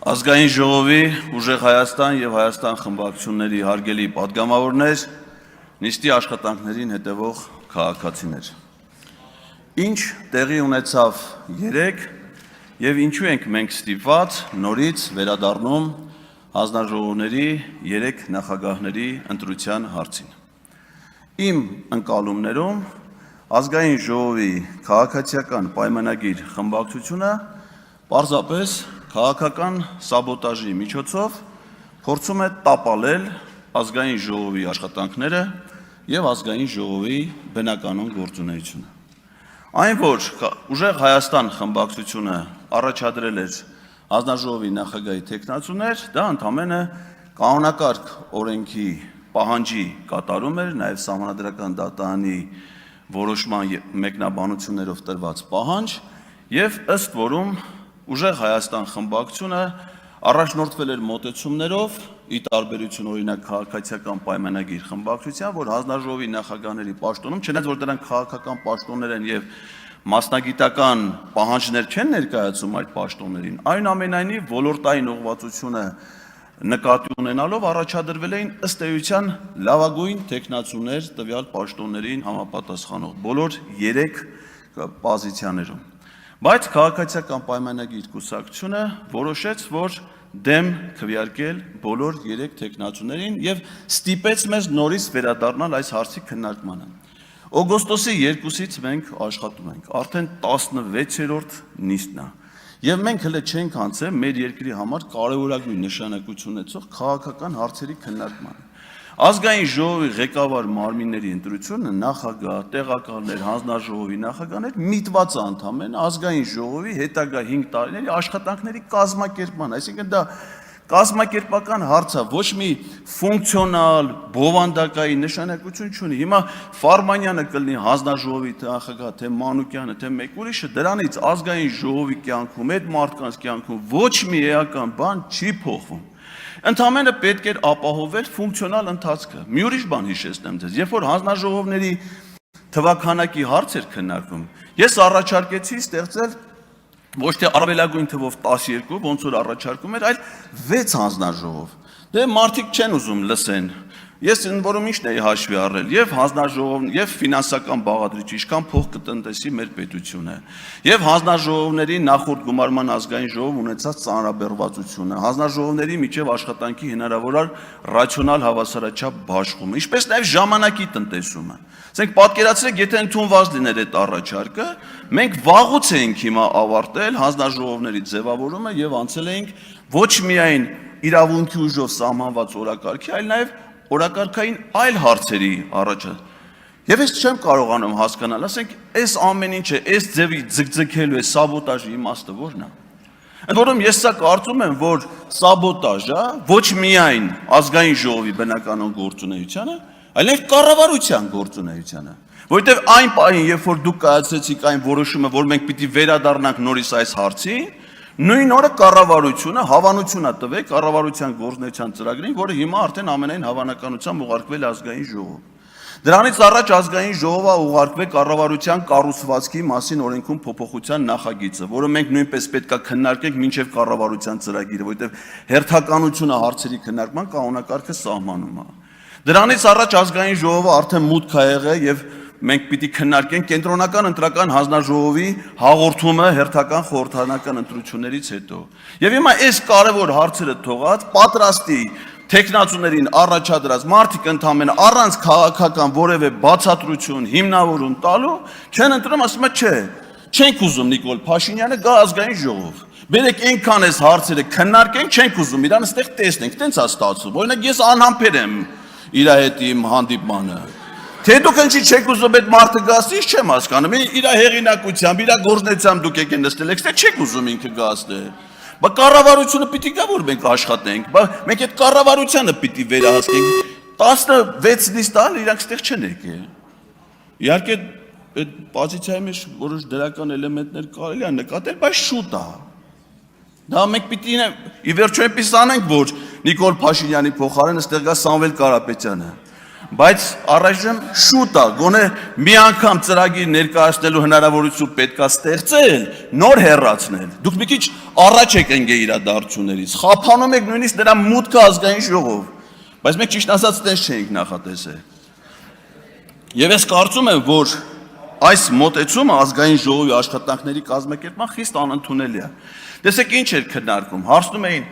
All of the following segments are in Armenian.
Ազգային ժողովի ուժեղ Հայաստան եւ Հայաստան խմբակցությունների հարգելի պատգամավորներ, նիստի աշխատանքներին հետևող քաղաքացիներ։ Ինչ տեղի ունեցավ երեկ եւ ինչու ենք մենք ստիպված նորից վերադառնում հանձնաժողովների 3 նախագահների ընտրության հարցին։ Իմ ընկալումներում ազգային ժողովի քաղաքացիական պայմանագիր խմբակցությունը պարզապես քաղաքական սաբոտաժի միջոցով փորձում է տապալել ազգային ժողովի աշխատանքները եւ ազգային ժողովի բնականոն գործունեությունը։ Այն որ ուժեղ Հայաստան խմբակցությունը առաջադրել էր հանձնաժողովի նախագահի թեկնածուներ, դա ընդամենը կանոնակարգ օրենքի պահանջի կատարում էր, նաեւ Սահմանադրական դատարանի որոշման մեկնաբանություններով տրված պահանջ եւ ըստ որում ուժեղ Հայաստան խմբակցությունը առաջնորդվել էր մոտեցումներով ի տարբերություն օրինակ քաղաքացիական պայմանագիր խմբակցության, որ հանձնաժողովի նախագահների պաշտոնում, չնայած որ դրանք քաղաքական պաշտոններ են եւ մասնագիտական պահանջներ չեն ներկայացում այդ պաշտոններին, այնուամենայնիվ ոլորտային ուղղվածությունը նկատի ունենալով առաջադրվել էին ըստ էության լավագույն տեխնացուներ տվյալ պաշտոններին համապատասխանող բոլոր 3 պոզիցիաներում։ Բայց քաղաքացիական պայմանագիր կուսակցությունը որոշեց, որ դեմ քվեարկել բոլոր 3 տեխնացուներին եւ ստիպեց մեզ նորից վերադառնալ այս հարցի քննարկմանը։ Օգոստոսի 2-ից մենք աշխատում ենք, արդեն 16-րդ նիստն է։ Եվ մենք հələ չենք անցել մեր երկրի համար կարևորագույն նշանակություն ունեցող քաղաքական հարցերի քննարկմանը։ Ազգային ժողովի ղեկավար մարմինների ընտրությունը նախագահ, տեղակալներ, հանձնաժողովի նախագահներ միտված է ընդամենը ազգային ժողովի հետագա 5 տարիների աշխատանքների կազմակերպման, այսինքն դա կազմակերպական հարց է, ոչ մի ֆունկցիոնալ, բովանդակային նշանակություն չունի։ Հիմա Ֆարմանյանը կլինի հանձնաժողովի նախագահ, թե Մանուկյանը, թե մեկ ուրիշը, դրանից ազգային ժողովի կյանքում, այդ մարդկանց կյանքում ոչ մի էական բան չի փոխվում։ Ընդամենը պետք էր ապահովել ֆունկցիոնալ ընթացքը։ Մի ուրիշ բան հիշեցնեմ ձեզ, երբ որ հանձնաժողովների թվաքանակի հարց էր քննարկվում, ես առաջարկեցի ստեղծել ոչ թե առավելագույն թվով 12, ոնց որ առաջարկում էր, այլ 6 հանձնաժողով։ Դե մարդիկ չեն ուզում լսեն։ Ես որում ինչն էի հաշվի առել, եւ հանձնաժողով, եւ ֆինանսական բաղադրիչ, ինչքան փող կտնտեսի մեր պետությունը, եւ հանձնաժողովների նախորդ գումարման ազգային ժողով ունեցած ծանրաբեռվածությունը, հանձնաժողովների միջև աշխատանքի հնարավոր ռացիոնալ հավասարաչափ բաշխումը, ինչպես նաեւ ժամանակի տնտեսումը։ Ասենք պատկերացրեք, եթե ընդունված լիներ այդ առաջարկը, մենք վաղուց էինք հիմա ավարտել հանձնաժողովների ձևավորումը եւ անցել էինք ոչ միայն իրավունքի ուժով սահմանված օրակարգի, այլ նաեւ օրակարգային այլ հարցերի առաջը։ Եվ ես չեմ կարողանում հասկանալ, ասենք, այս ամեն ինչը, այս ձևի ձգձգելու է սաբոտաժի իմաստը ո՞րն է։ Ընդ որում ես սա կարծում եմ, որ սաբոտաժը ոչ միայն ազգային ժողովի բնականոն գործունեությանը, այլև կառավարության գործունեությանը։ Որովհետև այն պահին, երբ որ դուք կայացրեցիք այն որոշումը, որ մենք պիտի վերադառնանք նորից այս հարցին, նույն օրը կառավարությունը հավանություն է տվել կառավարության գործունեության ծրագրին, որը հիմա արդեն ամենայն հավանականությամբ ուղարկվել է ազգային ժողով։ Դրանից առաջ ազգային ժողովը ուղարկվել կառավարության կառուցվածքի մասին օրենքում փոփոխության նախագիծը, որը մենք նույնպես պետք է քննարկենք մինչև կառավարության ծրագիրը, որովհետև հերթականությունը հարցերի քննարկման կանոնակարգը սահմանում է։ Դրանից առաջ ազգային ժողովը արդեն մուտք է եղել եւ մենք պիտի քննարկենք կենտրոնական ընտրական հանձնաժողովի հաղորդումը հերթական խորհրդարանական ընտրություններից հետո։ Եվ հիմա այս կարևոր հարցերը թողած պատրաստի տեխնացուներին առաջադրած մարդիկ ընդամենը առանց քաղաքական որևէ բացատրություն հիմնավորում տալու չեն ընտրում, ասում է չէ, չենք ուզում Նիկոլ Փաշինյանը գա ազգային ժողով։ Բերեք այնքան այս հարցերը քննարկենք, չենք ուզում իրան այստեղ տեսնենք, տենց է ստացվում։ Օրինակ ես անհամբեր եմ իր հետ իմ հանդիպմանը։ Թե դուք ինչի չեք ուզում այդ մարդը գասի, չեմ հասկանում։ Իր հեղինակությամբ, իր գործնեությամբ դուք եք նստել, եք չեք ուզում ինքը գասել։ Բա կառավարությունը պիտի գա որ մենք աշխատենք, բա մենք այդ կառավարությանը պիտի վերահսկենք։ 16 նիստալ իրանք ստեղ չեն եկել։ Իհարկե այդ պոզիցիայի մեջ որոշ դրական էլեմենտներ կարելի է նկատել, բայց շուտ է։ Դա մենք պիտի ի վերջո այնպես անենք, որ Նիկոլ Փաշինյանի փոխարեն ստեղ գա Սամվել Կարապետյանը։ Բայց առայժմ շուտ է, գոնե մի անգամ ծրագիր ներկայացնելու հնարավորություն պետք է ստեղծել, նոր հեռացնել։ Դուք մի քիչ առաջ եք ընկել իրադարձություններից, խափանում եք նույնիսկ դրա մուտքը ազգային ժողով, բայց մենք ճիշտ ասած տես չենք նախատեսել։ Եվ ես կարծում եմ, որ այս մոտեցումը ազգային ժողովի աշխատանքների կազմակերպման խիստ անընդունելի է։ Տեսեք ինչ էր քննարկում, հարցնում էին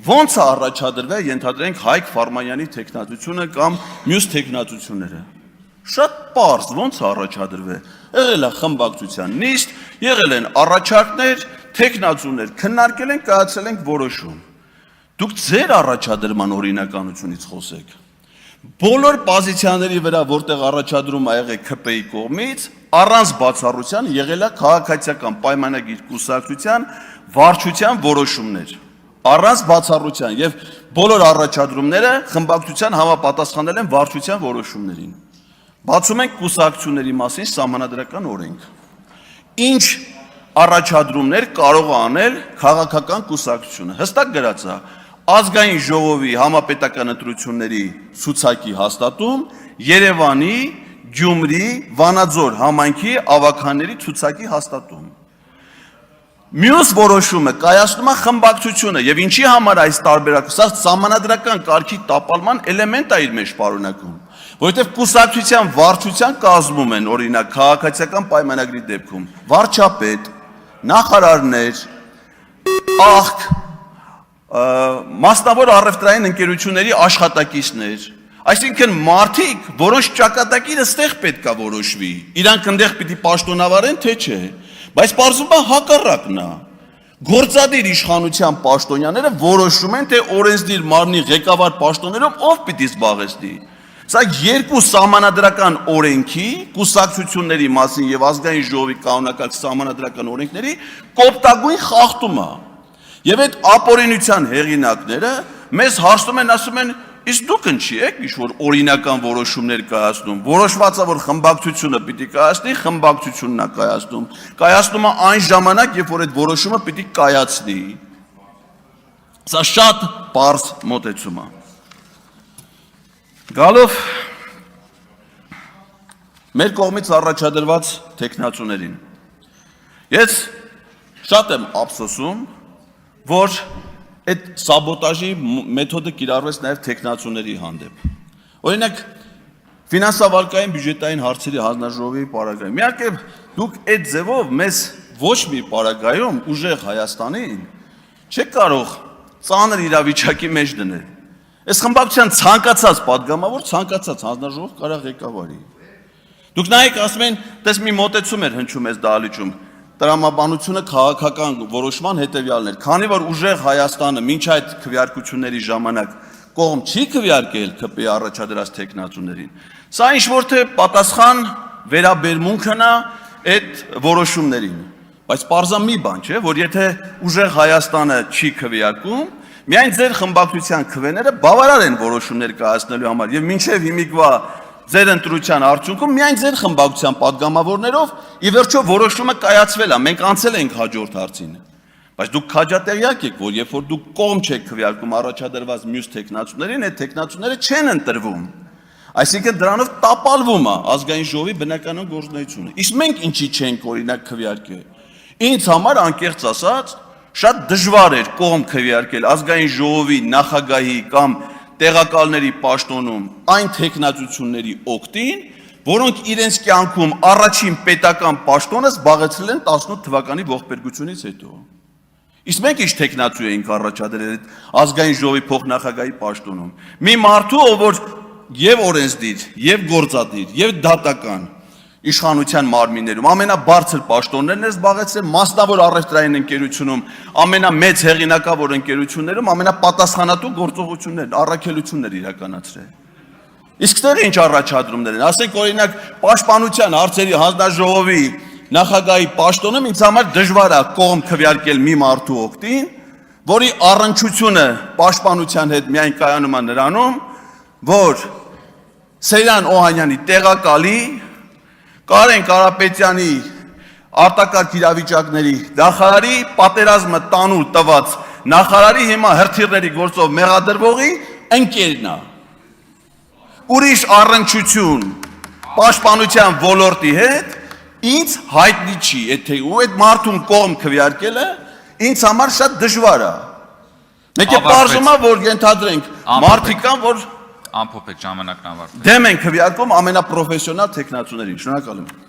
ո՞նց է առաջադրվել, ենթադրենք Հայկ Ֆարմանյանի տեխնատությունը կամ մյուս տեխնատությունները։ Շատ պարզ, ո՞նց է առաջադրվել։ Եղել է խմբակցության նիստ, եղել են առաջարկներ, տեխնատություններ, քննարկել են, կայացել են որոշում։ Դուք ձեր առաջադրման օրինականությունից խոսեք։ Բոլոր պոզիցիաների վրա, որտեղ առաջադրում ա եղել ՔՊ-ի կողմից, առանց բացառության եղել է քաղաքացիական պայմանագիր կուսակցության վարչության որոշումներ։ Առանց բացառության եւ բոլոր առաջադրումները խմբակցության համապատասխանել են վարչության որոշումներին։ Բացում ենք կուսակցությունների մասին սահմանադրական օրենք։ Ինչ առաջադրումներ կարող է անել քաղաքական կուսակցությունը։ Հստակ գրած է ազգային ժողովի համապետական ընտրությունների ցուցակի հաստատում, Երևանի, Գյումրի, Վանաձոր համայնքի ավականների ցուցակի հաստատում։ Մյուս որոշումը կայացնում է խմբակցությունը եւ ինչի համար այս տարբերակը, սա սահմանադրական կարգի տապալման էլեմենտ է իր մեջ պարունակում, որովհետեւ կուսակցության վարչության կազմում են օրինակ քաղաքացիական պայմանագրի դեպքում վարչապետ, նախարարներ, աղք, մասնավոր առևտրային ընկերությունների աշխատակիցներ, այսինքն մարդիկ, որոնց ճակատագիրը ստեղ պետք է որոշվի, իրանք ընդեղ պիտի պաշտոնավարեն, թե չէ, բայց պարզվում է հակառակն է։ Գործադիր իշխանության պաշտոնյաները որոշում են, թե օրենսդիր մարմնի ղեկավար պաշտոններով ով պիտի զբաղեցնի։ Սա երկու սահմանադրական օրենքի, կուսակցությունների մասին եւ ազգային ժողովի կանոնակարգ սահմանադրական օրենքների կոպտագույն խախտում է։ Եվ այդ ապօրինության հեղինակները մեզ հարցնում են, ասում են, իսկ դուք ինչի եք ինչ-որ օրինական որոշումներ կայացնում, որոշված է, որ խմբակցությունը պիտի կայացնի, խմբակցությունն է կայացնում, կայացնում է այն ժամանակ, երբ որ այդ որոշումը պիտի կայացնի։ Սա շատ պարզ մոտեցում է։ Գալով մեր կողմից առաջադրված տեխնացուներին, ես շատ եմ ափսոսում, որ այդ սաբոտաժի մեթոդը կիրառվեց նաև տեխնացուների հանդեպ։ Օրինակ, ֆինանսավարկային բյուջետային հարցերի հանձնաժողովի պարագայում, իհարկե դուք այդ ձևով մեզ ոչ մի պարագայում ուժեղ Հայաստանին չեք կարող ծանր իրավիճակի մեջ դնել։ Այս խմբակցության ցանկացած падգամավոր, ցանկացած հանձնաժողով կարող ղեկավարի։ Դուք նայեք, ասում են, տես մի մոտեցում էր հնչում այս դահլիճում, տրամաբանությունը քաղաքական որոշման հետևյալն էր, քանի որ ուժեղ Հայաստանը մինչ այդ քվեարկությունների ժամանակ կողմ չի քվեարկել ՔՊ-ի առաջադրած տեխնացուներին, սա ինչ որ թե պատասխան վերաբերմունքն է այդ որոշումներին, բայց պարզա մի բան չէ, որ եթե ուժեղ Հայաստանը չի քվեարկում, միայն ձեր խմբակցության քվեները բավարար են որոշումներ կայացնելու համար եւ մինչեւ հիմիկվա ձեր ընտրության արդյունքում միայն ձեր խմբակցության падգամավորներով ի վերջո որոշումը կայացվել է, մենք անցել ենք հաջորդ հարցին։ Բայց դուք քաջատեղյակ եք, որ երբ որ դուք կողմ չեք քվեարկում առաջադրված մյուս տեխնացուներին, այդ տեխնացուները չեն ընտրվում։ Այսինքն դրանով տապալվում է ազգային ժողովի բնականon գործունեությունը։ Իսկ մենք ինչի չենք օրինակ քվեարկել։ Ինձ համար անկեղծ ասած շատ դժվար էր կողմ քվեարկել ազգային ժողովի նախագահի կամ տեղակալների պաշտոնում այն տեխնացությունների օգտին, որոնք իրենց կյանքում առաջին պետական պաշտոնը զբաղեցրել են 18 թվականի ողբերգությունից հետո։ Իսկ մենք ինչ տեխնացու էինք առաջադրել այդ ազգային ժողովի փոխնախագահի պաշտոնում։ Մի մարդու, ով որ եւ օրենսդիր, եւ գործադիր, եւ դատական իշխանության մարմիններում ամենաբարձր պաշտոններն է զբաղեցրել, մասնավոր առևտրային ընկերությունում ամենամեծ հեղինակավոր ընկերություններում ամենապատասխանատու գործողություններ, առաքելություններ իրականացրել։ Իսկ դեռ ինչ առաջադրումներ են, ասենք օրինակ պաշտպանության հարցերի հանձնաժողովի նախագահի պաշտոնում ինձ համար դժվար է կողմ քվեարկել մի մարդու օգտին, որի առնչությունը պաշտպանության հետ միայն կայանում է նրանում, որ Սեյրան Օհանյանի տեղակալի Կարեն Կարապետյանի արտակարգ իրավիճակների նախարարի պատերազմը տանուլ տված նախարարի հիմա հրթիռների գործով մեղադրվողի ընկերն է։ Ուրիշ առնչություն պաշտպանության ոլորտի հետ ինձ հայտնի չի, եթե ու այդ մարդուն կողմ քվեարկելը ինձ համար շատ դժվար է։ Մեկ է Ավարտվեց։ բարձում է, որ ենթադրենք մարդիկ կան, որ Ամփոփեք ժամանակն ավարտվեց։ դեմ են քվեարկում ամենապրոֆեսիոնալ տեխնացուներին։ Շնորհակալ եմ։